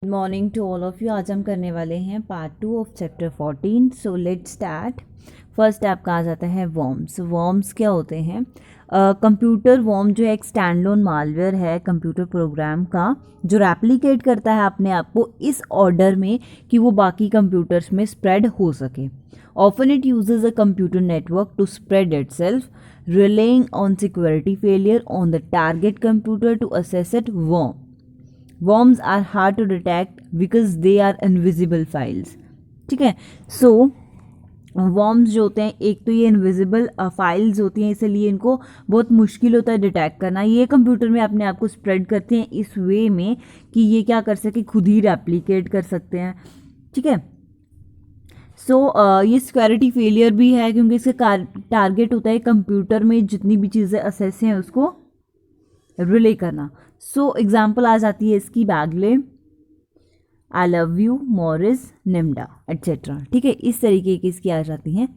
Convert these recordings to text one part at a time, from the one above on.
Good morning to all of you. आज हम करने वाले हैं part 2 of chapter 14। So let's start. First आपका आ जाता है वॉर्म्स। वॉर्म्स क्या होते हैं? कंप्यूटर वॉर्म जो है एक स्टैंडलोन मालवेयर है कंप्यूटर प्रोग्राम का, जो रेप्लिकेट करता है अपने आप को इस ऑर्डर में कि वो बाकी कंप्यूटर्स में स्प्रेड हो सके। Often it uses a computer network to spread itself, relying on security failure on the target computer to access it worm. worms are hard to detect because they are invisible files। ठीक है। सो worms जो होते हैं, एक तो ये invisible files होती हैं, इसलिए इनको बहुत मुश्किल होता है डिटेक्ट करना। ये कंप्यूटर में अपने आप को स्प्रेड करते हैं इस वे में कि ये क्या कर सके, खुद ही रेप्लिकेट कर सकते हैं। ठीक है। सो ये सिक्योरिटी फेलियर भी है क्योंकि इसका टारगेट होता है कंप्यूटर में जितनी भी चीज़ें असेस हैं उसको रिले करना। सो एग्जाम्पल आ जाती है इसकी बैगले, आई लव यू, मॉरिस, निम्डा एट्सेट्रा। ठीक है, इस तरीके की इसकी आ जाती हैं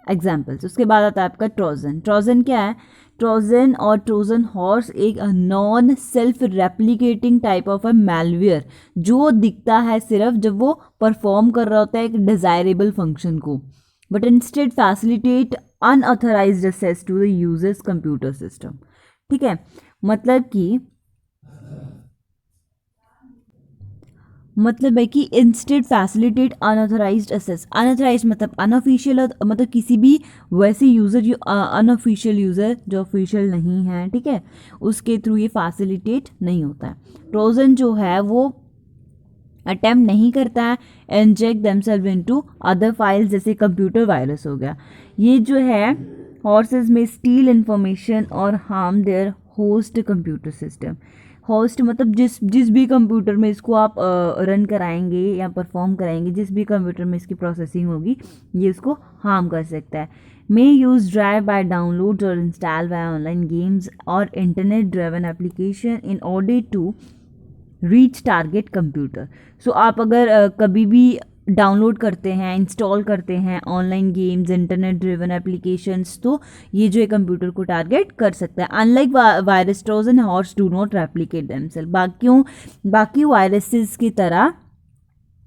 एग्जाम्पल्स। उसके बाद आता है आपका ट्रोजन। ट्रोजन क्या है? ट्रोजन और ट्रोजन हॉर्स एक non self replicating type of a malware जो दिखता है सिर्फ जब वो परफॉर्म कर रहा होता है एक डिजायरेबल फंक्शन को, but instead facilitate unauthorized access to the users computer system. ठीक है, मतलब है कि instead facilitate unauthorized access. Unauthorized मतलब अनऑफिशियल, मतलब किसी भी वैसे यूज़र जो अनऑफिशियल यूज़र जो ऑफिशियल नहीं है, ठीक है, उसके थ्रू ये फैसिलिटेट नहीं होता है। ट्रोजन जो है वो अटेम्प्ट नहीं करता है inject themselves into other files, जैसे कंप्यूटर वायरस हो गया। ये जो है हॉर्सेस में स्टील इंफॉर्मेशन और harm their host computer system. Host मतलब जिस भी कंप्यूटर में इसको आप रन कराएंगे या परफॉर्म कराएंगे, जिस भी कंप्यूटर में इसकी प्रोसेसिंग होगी, ये इसको हार्म कर सकता है। May use drive by download और इंस्टॉल बाय ऑनलाइन गेम्स और internet driven application in order to reach target computer. So आप अगर कभी भी डाउनलोड करते हैं, इंस्टॉल करते हैं online games, internet driven applications, तो ये जो है कंप्यूटर को टारगेट कर सकता है। Unlike virus, Trojan horse do not replicate themselves. बाकी वायरसेस की तरह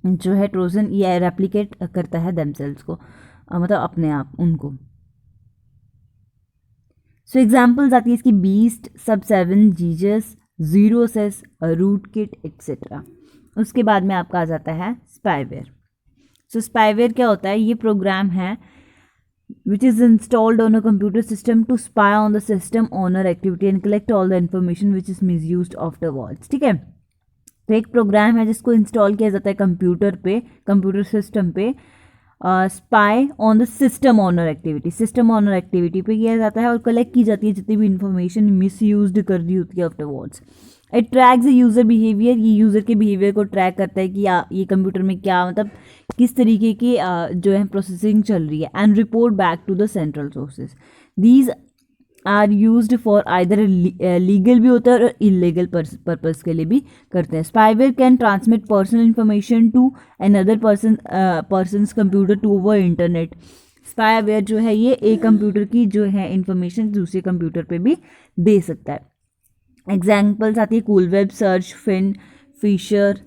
जो है ट्रोजन ये रेप्लिकेट करता है देमसेल्व्स को, मतलब अपने आप उनको। सो एग्जाम्पल्स आती है इसकी बीस्ट, सब 7, जीजस, जीरोसेस, रूट किट एक्सेट्रा। उसके बाद में आपका आ जाता है स्पाईवेयर। सो स्पाईवेयर क्या होता है? ये प्रोग्राम है which is installed on a computer system to spy on the system owner activity and collect all the information which is misused afterwards। ठीक है, तो एक प्रोग्राम है जिसको इंस्टॉल किया जाता है कंप्यूटर सिस्टम पे, spy on the system owner activity पे किया जाता है और कलेक्ट की जाती है जितनी भी इंफॉर्मेशन मिस यूज कर दी होती है afterwards. It tracks user behaviour. ये यूज़र के बिहेवियर को ट्रैक करता है कि ये कंप्यूटर में क्या, मतलब किस तरीके की जो है प्रोसेसिंग चल रही है, and report back to the central sources. These are used for either legal भी होता है और इलीगल पर्पज के लिए भी करते हैं। Spyware can transmit personal information to another persons computer to over internet. Spyware जो है ये एक कंप्यूटर की जो है इंफॉर्मेशन दूसरे कंप्यूटर पे भी दे सकता है। एग्जाम्पल्स आती है Cool Web, Search, Fin, Fisher,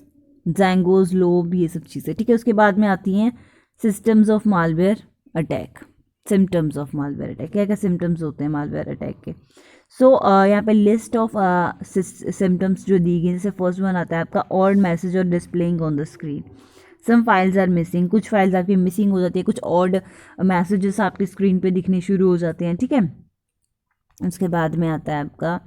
Zangos, लोब, ये सब चीज़ें। ठीक है, उसके बाद में आती हैं systems of malware attack, symptoms of malware attack. क्या क्या सिम्टम्स होते हैं मालवेयर अटैक के? सो यहाँ पे लिस्ट ऑफ सिम्टम्स जो दी गई, जैसे फर्स्ट वन आता है आपका ऑड मैसेज और displaying on the screen. Some files are missing, कुछ फाइल्स आपकी मिसिंग हो जाती है, कुछ ऑड मैसेजेस आपकी स्क्रीन पे दिखने शुरू हो जाते हैं। ठीक है, उसके बाद में आता है आपका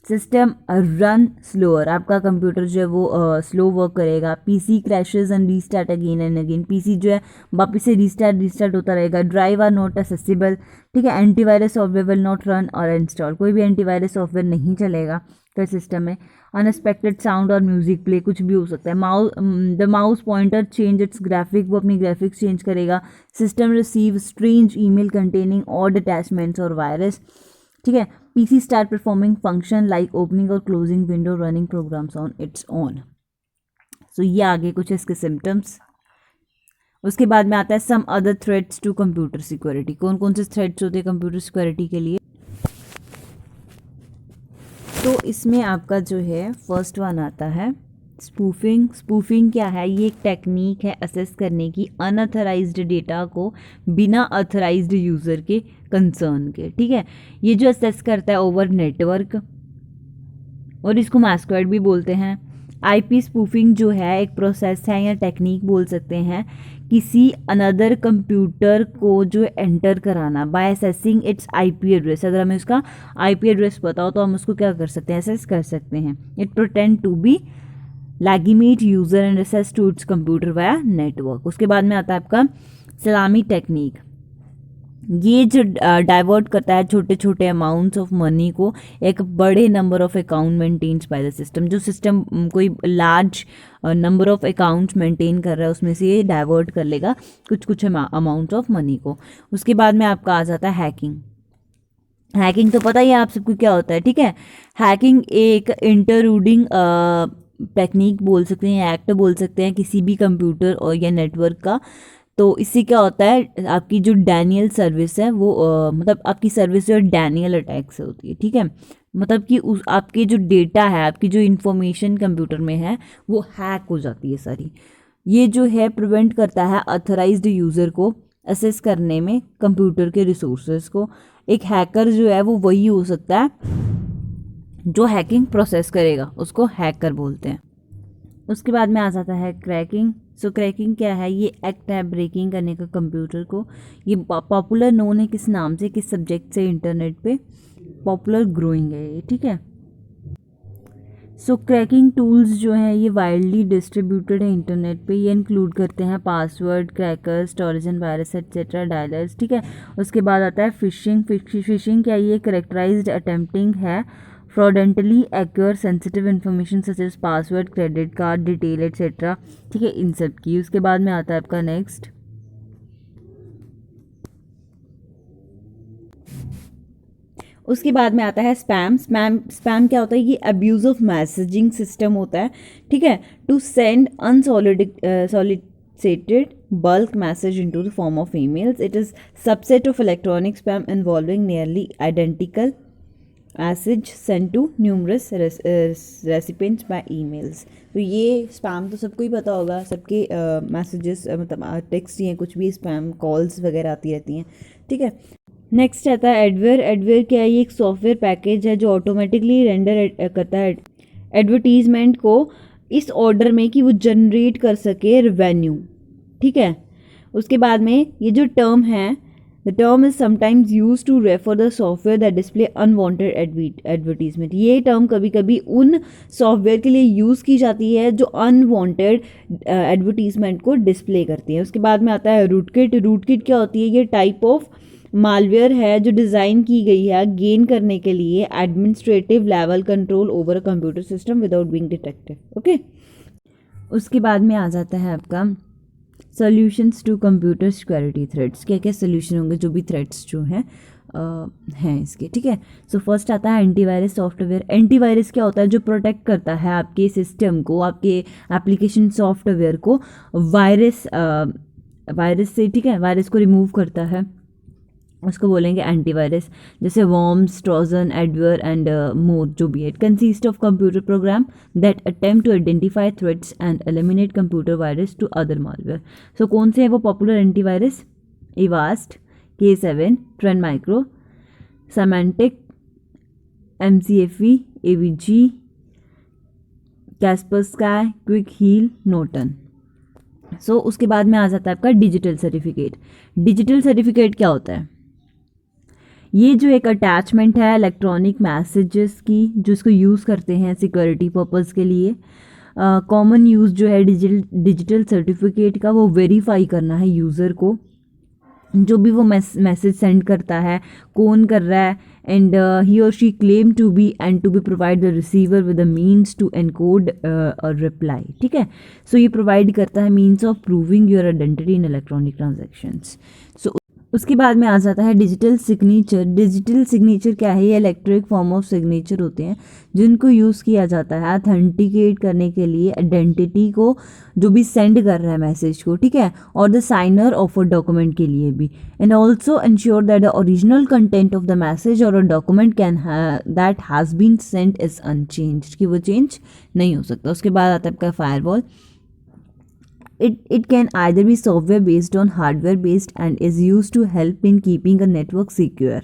सिस्टम रन स्लोअर। आपका कंप्यूटर जो है वो स्लो वर्क करेगा। PC crashes and restart again and again. PC जो है वापस से रीस्टार्ट होता रहेगा। Drive are not accessible. ठीक है, antivirus software will not run और इंस्टॉल। कोई भी एंटीवायरस सॉफ्टवेयर नहीं चलेगा तो सिस्टम में। अनएक्सपेक्टेड साउंड और म्यूजिक प्ले, कुछ भी हो सकता है। The mouse pointer change its graphic, वो अपनी ग्राफिक्स चेंज करेगा। System receive strange email containing odd attachments और वायरस। ठीक है, PC start performing function like opening और closing window, running programs on its own. So ये आगे कुछ इसके सिम्टम्स। उसके बाद में आता है some other threats to computer security. कौन कौन से थ्रेट्स होते हैं कंप्यूटर सिक्योरिटी के लिए? तो इसमें आपका जो है फर्स्ट वन आता है स्पूफिंग क्या है? ये एक टेक्निक है असेस करने की अनऑथराइज्ड डेटा को बिना ऑथराइज्ड यूज़र के कंसर्न के, ठीक है। ये जो असेस करता है ओवर नेटवर्क, और इसको मास्क्वेड भी बोलते हैं। आईपी स्पूफिंग जो है एक प्रोसेस है या टेक्निक बोल सकते हैं, किसी अनदर कंप्यूटर को जो एंटर कराना by accessing its IP address. अगर हमें उसका आईपी एड्रेस पता हो तो हम उसको क्या कर सकते हैं? असेस कर सकते हैं। It pretend to be legitimate user and access to its computer via network. उसके बाद में आता है आपका सलामी टेक्निक। ये जो डाइवर्ट करता है छोटे छोटे अमाउंट्स ऑफ मनी को एक बड़े number of account maintains by the system. जो सिस्टम कोई large number of accounts maintain कर रहा है उसमें से ये डाइवर्ट कर लेगा कुछ कुछ अमाउंट ऑफ मनी को। उसके बाद में आपका आ जाता है हैकिंग। हैकिंग तो पता ही है आप सबको क्या होता है, ठीक है। हैकिंग एक इंटररूडिंग टेक्निक बोल सकते हैं, एक्ट बोल सकते हैं किसी भी कंप्यूटर और या नेटवर्क का। तो इससे क्या होता है, आपकी जो डैनियल सर्विस है वो मतलब आपकी सर्विस जो डैनियल अटैक से होती है, ठीक है। मतलब कि उस आपके जो डेटा है, आपकी जो इंफॉर्मेशन कंप्यूटर में है वो हैक हो जाती है सारी। ये जो है प्रिवेंट करता है अथराइज्ड यूज़र को असेस करने में कंप्यूटर के रिसोर्सेज को। एक हैकर जो है वो वही हो सकता है जो हैकिंग प्रोसेस करेगा, उसको हैकर बोलते हैं। उसके बाद में आ जाता है क्रैकिंग। सो क्रैकिंग क्या है? ये एक्ट है ब्रेकिंग करने का कंप्यूटर को। ये पॉपुलर नोन है किस नाम से, किस सब्जेक्ट से इंटरनेट पे पॉपुलर ग्रोइंग है ये, ठीक है। सो क्रैकिंग टूल्स जो हैं ये वाइडली डिस्ट्रीब्यूटेड है इंटरनेट पे। ये इंक्लूड करते हैं password crackers, Trojan virus etcetera, dialers, ठीक है। उसके बाद आता है फिशिंग। फिशिंग क्या? ये करेक्टराइज्ड अटेम्प्टिंग है fraudulently acquire sensitive information such as password, credit card detail etcetera, ठीक है, इन सब की। उसके बाद में आता है आपका नेक्स्ट उसके बाद में आता है स्पैम क्या होता है? ये अब्यूज ऑफ मैसेजिंग सिस्टम होता है, ठीक है, to send unsolicited bulk message into the form of emails. It is subset of electronic spam involving nearly identical message sent to numerous recipients by emails. तो ये स्पैम तो सबको ही पता होगा, सबके मैसेजेस मतलब टेक्स्ट ही हैं, कुछ भी स्पैम कॉल्स वगैरह आती रहती हैं, ठीक है। नेक्स्ट आता है एडवेयर। एडवेयर क्या है? ये एक सॉफ्टवेयर पैकेज है जो ऑटोमेटिकली रेंडर करता है एडवर्टीजमेंट को इस ऑर्डर में कि वो जनरेट कर सके रेवेन्यू, ठीक है। उसके बाद में ये जो टर्म है, the term is sometimes use to refer the software that display unwanted advertisement. ये टर्म कभी कभी उन सॉफ्टवेयर के लिए यूज़ की जाती है जो अनवांटेड एडवर्टीजमेंट को डिस्प्ले करती है। उसके बाद में आता है रूटकिट। रूटकिट क्या होती है? ये टाइप ऑफ मालवेयर है जो डिज़ाइन की गई है गेन करने के लिए administrative level control over a computer system without being detected, okay. उसके बाद में आ जाता है आपका solutions to computer security threats. क्या क्या सोल्यूशन होंगे जो भी थ्रेट्स जो हैं इसके, ठीक है। सो फर्स्ट आता है एंटीवायरस सॉफ्टवेयर। एंटीवायरस क्या होता है? जो प्रोटेक्ट करता है आपके सिस्टम को, आपके एप्लीकेशन सॉफ्टवेयर को वायरस से, ठीक है, वायरस को रिमूव करता है, उसको बोलेंगे एंटीवायरस। जैसे worms, Trojan, adware and more जो भी है। It consist of computer program that attempt to identify threats and eliminate computer virus to other malware. सो कौन से हैं वो popular antivirus? Avast, K7, Trend Micro, Symantec, MCAFE, AVG, Kaspersky, Quick Heal, Norton. So उसके बाद में आ जाता है आपका डिजिटल सर्टिफिकेट। डिजिटल सर्टिफिकेट क्या होता है? ये जो एक अटैचमेंट है इलेक्ट्रॉनिक मैसेजेस की, जो इसको यूज़ करते हैं सिक्योरिटी पर्पज़ के लिए। कॉमन यूज़ जो है डिजिटल सर्टिफिकेट का वो वेरीफाई करना है यूज़र को, जो भी वो मैसेज सेंड करता है कौन कर रहा है, and he or she claim to be and to be provide the receiver with the means to encode or reply, ठीक है। सो ये प्रोवाइड करता है means of proving your identity in electronic transactions. So उसके बाद में आ जाता है डिजिटल सिग्नेचर। डिजिटल सिग्नेचर क्या है? ये इलेक्ट्रॉनिक फॉर्म ऑफ सिग्नेचर होते हैं जिनको यूज़ किया जाता है अथेंटिकेट करने के लिए आइडेंटिटी को, जो भी सेंड कर रहा है मैसेज को, ठीक है, और the signer of a document के लिए भी। And also ensure that the original content of the message or a document can that has been sent is unchanged, कि वो चेंज नहीं हो सकता। उसके बाद आता है आपका firewall. It can either be software based on hardware based and is used to help in keeping a network secure।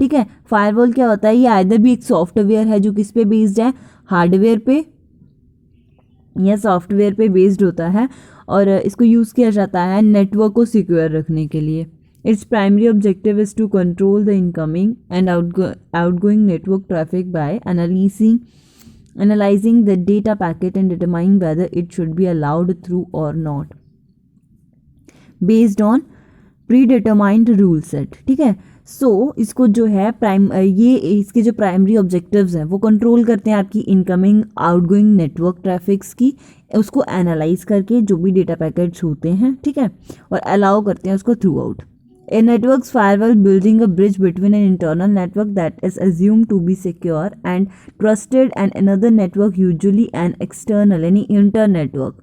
ठीक है, फायरवॉल क्या होता है? ये आइदर भी एक सॉफ्टवेयर है जो किस पे बेस्ड है, हार्डवेयर पे या सॉफ्टवेयर पे बेस्ड होता है, और इसको यूज़ किया जाता है नेटवर्क को सिक्योर रखने के लिए। Its primary objective is to control the incoming and outgoing network traffic by analyzing the data packet and determining whether it should be allowed through or not based on predetermined rule set। ठीक है, सो इसको जो है ये इसके जो primary objectives हैं वो कंट्रोल करते हैं आपकी इनकमिंग आउटगोइंग नेटवर्क ट्रैफिक्स की, उसको एनालाइज करके जो भी डेटा पैकेट्स होते हैं, ठीक है, और अलाउ करते हैं उसको through out. A network's firewall building a bridge between an internal network that is assumed to be secure and trusted and another network, usually an external, any inter-network,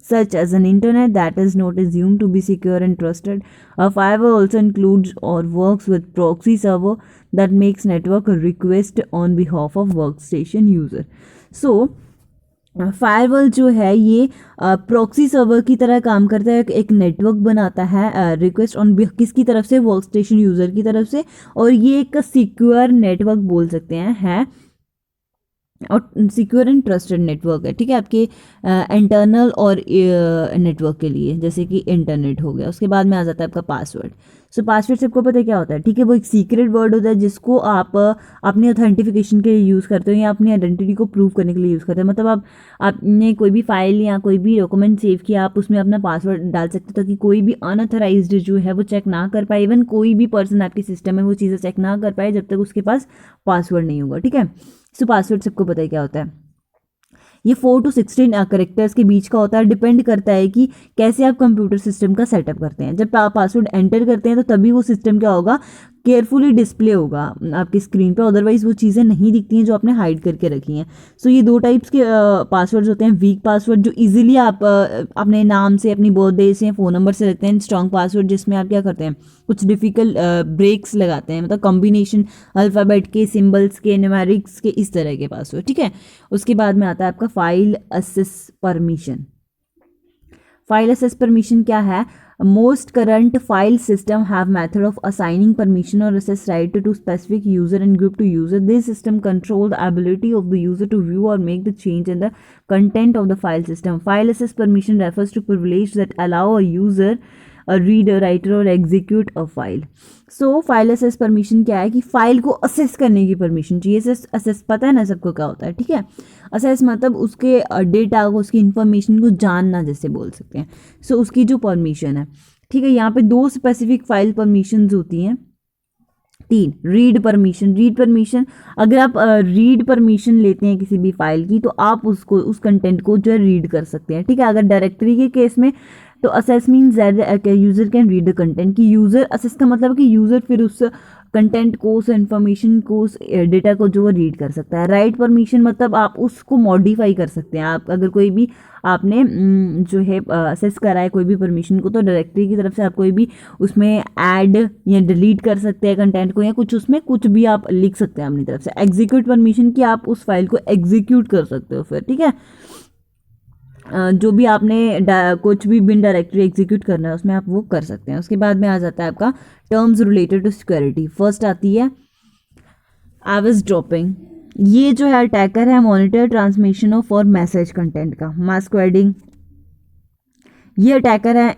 such as an internet that is not assumed to be secure and trusted. A firewall also includes or works with proxy server that makes network a request on behalf of workstation user. So firewall जो है ये proxy server की तरह काम करता है, एक network बनाता है रिक्वेस्ट ऑन किसकी तरफ से, वर्क स्टेशन यूज़र की तरफ से, और ये एक सिक्योर नेटवर्क बोल सकते हैं है, और सिक्योर एंड ट्रस्टेड नेटवर्क है। ठीक है, आपके इंटरनल और नेटवर्क के लिए, जैसे कि इंटरनेट हो गया। उसके बाद में आ जाता है आपका पासवर्ड। सो पासवर्ड सबको पता है क्या होता है, ठीक है, वो एक सीक्रेट वर्ड होता है जिसको आप अपनी ऑथेंटिफिकेशन के लिए यूज़ करते हो या अपनी आइडेंटिटी को प्रूव करने के लिए यूज़ करते हो। मतलब आपने कोई भी फाइल या कोई भी डॉक्यूमेंट सेव किया, आप उसमें अपना पासवर्ड डाल सकते हो ताकि कोई भी अनऑथराइज्ड जो है वो चेक ना कर पाए, इवन कोई भी पर्सन आपके सिस्टम में वो चीज़ें चेक ना कर पाए जब तक उसके पास पासवर्ड नहीं होगा। ठीक है, सो पासवर्ड सबको पता है क्या होता है, ये 4 to 16 करेक्टर्स के बीच का होता है। डिपेंड करता है कि कैसे आप कंप्यूटर सिस्टम का सेटअप करते हैं। जब आप पासवर्ड एंटर करते हैं तो तभी वो सिस्टम क्या होगा, केयरफुली डिस्प्ले होगा आपकी स्क्रीन पे, अदरवाइज वो चीज़ें नहीं दिखती हैं जो आपने हाइड करके रखी हैं। सो ये 2 टाइप्स के पासवर्ड्स होते हैं। वीक पासवर्ड जो इजीली आप अपने नाम से, अपनी बर्थडे से, फ़ोन नंबर से रखते हैं। स्ट्रॉन्ग पासवर्ड जिसमें आप क्या करते हैं, कुछ डिफ़िकल्ट ब्रेक्स लगाते हैं, मतलब कॉम्बिनेशन अल्फ़ाबेट के, सिम्बल्स के, न्यूमेरिक्स के, इस तरह के पासवर्ड। ठीक है, उसके बाद में आता है आपका file access permission. File access permission क्या है? Most current file system have method of assigning permission or access right to specific user and group to user. This system control the ability of the user to view or make the change in the content of the file system. File access permission refers to privilege that allow a user, a reader, writer or execute a file. So file assess permission क्या है कि file को assess करने की permission चाहिए। Assess पता है ना सबको क्या होता है, ठीक है। असेस मतलब उसके डेटा को, उसकी इन्फॉर्मेशन को जानना जैसे बोल सकते हैं। सो उसकी जो परमिशन है, ठीक है, यहाँ पे 2 स्पेसिफिक फाइल परमिशंस होती हैं। 3 रीड परमिशन। रीड परमिशन, अगर आप रीड परमिशन लेते हैं किसी भी फाइल की तो आप उसको, उस कंटेंट को जो है रीड कर सकते हैं। ठीक है, अगर डायरेक्टरी के केस में तो assess means user can read the content, कि यूज़र, असेस का मतलब कि यूज़र फिर उस कंटेंट को, उस इन्फॉर्मेशन को, उस डेटा को जो रीड कर सकता है। राइट परमिशन मतलब आप उसको मॉडिफाई कर सकते हैं। आप अगर कोई भी आपने जो है असेस करा है कोई भी परमिशन को, तो डायरेक्टरी की तरफ से आप कोई भी उसमें ऐड या डिलीट कर सकते हैं कंटेंट को, या कुछ उसमें कुछ भी आप लिख सकते हैं अपनी तरफ से। एग्जीक्यूट परमिशन की आप उस फाइल को एग्जीक्यूट कर सकते हो फिर, ठीक है, जो भी आपने कुछ भी बिन डायरेक्टरी एग्जीक्यूट करना है उसमें आप वो कर सकते हैं। उसके बाद में आ जाता है आपका terms related to security. First आती है एवज ड्रॉपिंग। ये जो है अटैकर है मॉनिटर ट्रांसमिशन ऑफ और मैसेज कंटेंट का। मास्क्वेडिंग, ये अटैकर है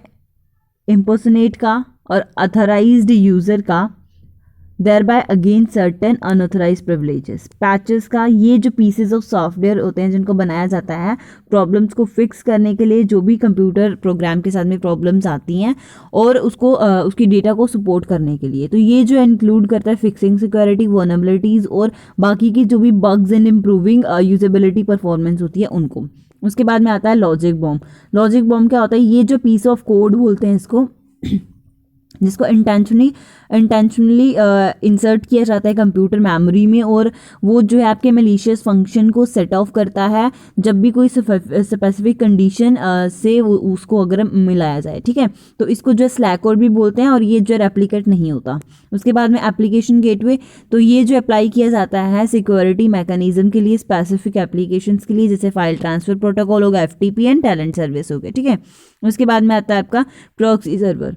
इम्पर्सनेट का और अथराइज्ड यूज़र का, thereby against certain unauthorized privileges. Patches का, ये जो पीसेस ऑफ सॉफ्टवेयर होते हैं जिनको बनाया जाता है प्रॉब्लम्स को फिक्स करने के लिए, जो भी कंप्यूटर प्रोग्राम के साथ में प्रॉब्लम्स आती हैं और उसको उसकी डेटा को सपोर्ट करने के लिए। तो ये जो इंक्लूड करता है फिक्सिंग सिक्योरिटी वल्नरेबिलिटीज़ और बाकी की जो भी bugs and improving usability performance होती है उनको। उसके बाद में आता है लॉजिक बॉम्ब। लॉजिक बॉम्ब क्या होता है? ये जो पीस ऑफ कोड बोलते हैं इसको, जिसको इंटेंशनली इंसर्ट किया जाता है कंप्यूटर मेमोरी में, और वो जो है आपके मैलिशियस फंक्शन को सेट ऑफ करता है जब भी कोई स्पेसिफिक कंडीशन से उसको अगर मिलाया जाए, ठीक है। तो इसको जो स्लैक कोड भी बोलते हैं, और ये जो रेप्लिकेट नहीं होता। उसके बाद में एप्लीकेशन गेटवे, तो ये जो अप्लाई किया जाता है सिक्योरिटी मैकेनिज्म के लिए, स्पेसिफिक एप्लीकेशंस के लिए, जैसे फाइल ट्रांसफर प्रोटोकॉल होगा, FTP एंड टैलेंट सर्विस हो गया, ठीक है। उसके बाद में आता है आपका प्रॉक्सी सर्वर।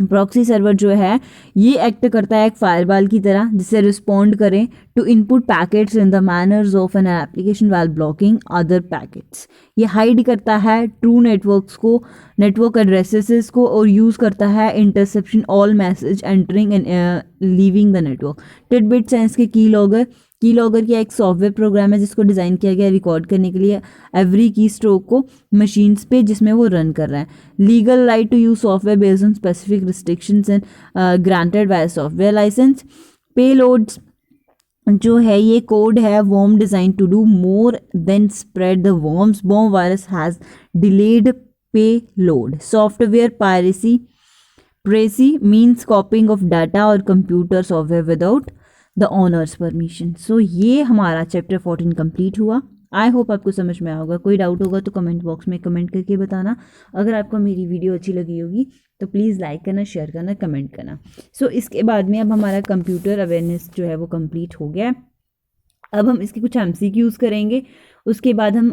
प्रॉक्सी सर्वर जो है ये एक्ट करता है एक फायरवॉल की तरह, जिससे रिस्पॉन्ड करें to input packets in the manners of an application while blocking other packets. ये हाइड करता है ट्रू नेटवर्क्स को, नेटवर्क एड्रेसेस को, और यूज़ करता है interception all messages entering and leaving the network. टिडबिट सेंस के की लॉगर क्या एक सॉफ्टवेयर प्रोग्राम है जिसको डिज़ाइन किया गया रिकॉर्ड करने के लिए एवरी की स्ट्रोक को मशीन्स पे जिसमें वो रन कर रहा है। Legal right to use software based on specific restrictions and granted by software license. Payloads जो है ये कोड है worm designed to do more than spread the worms. Worm virus has delayed payload. Software piracy means copying of data और computer software without the owner's permission. So ये हमारा chapter 14 complete हुआ। I hope आपको समझ में आया होगा। कोई डाउट होगा तो कमेंट बॉक्स में कमेंट करके बताना। अगर आपको मेरी वीडियो अच्छी लगी होगी तो प्लीज़ लाइक करना, शेयर करना, कमेंट करना। सो इसके बाद में अब हमारा कंप्यूटर अवेयरनेस जो है वो कंप्लीट हो गया है। अब हम इसके कुछ MCQs करेंगे, उसके बाद हम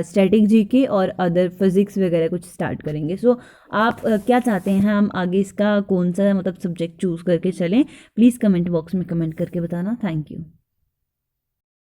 स्टैटिक जीके और अदर फिजिक्स वगैरह कुछ स्टार्ट करेंगे। सो आप क्या चाहते हैं हम आगे इसका कौन सा मतलब सब्जेक्ट चूज़ करके चलें, प्लीज़ कमेंट बॉक्स में कमेंट करके बताना। Thank you.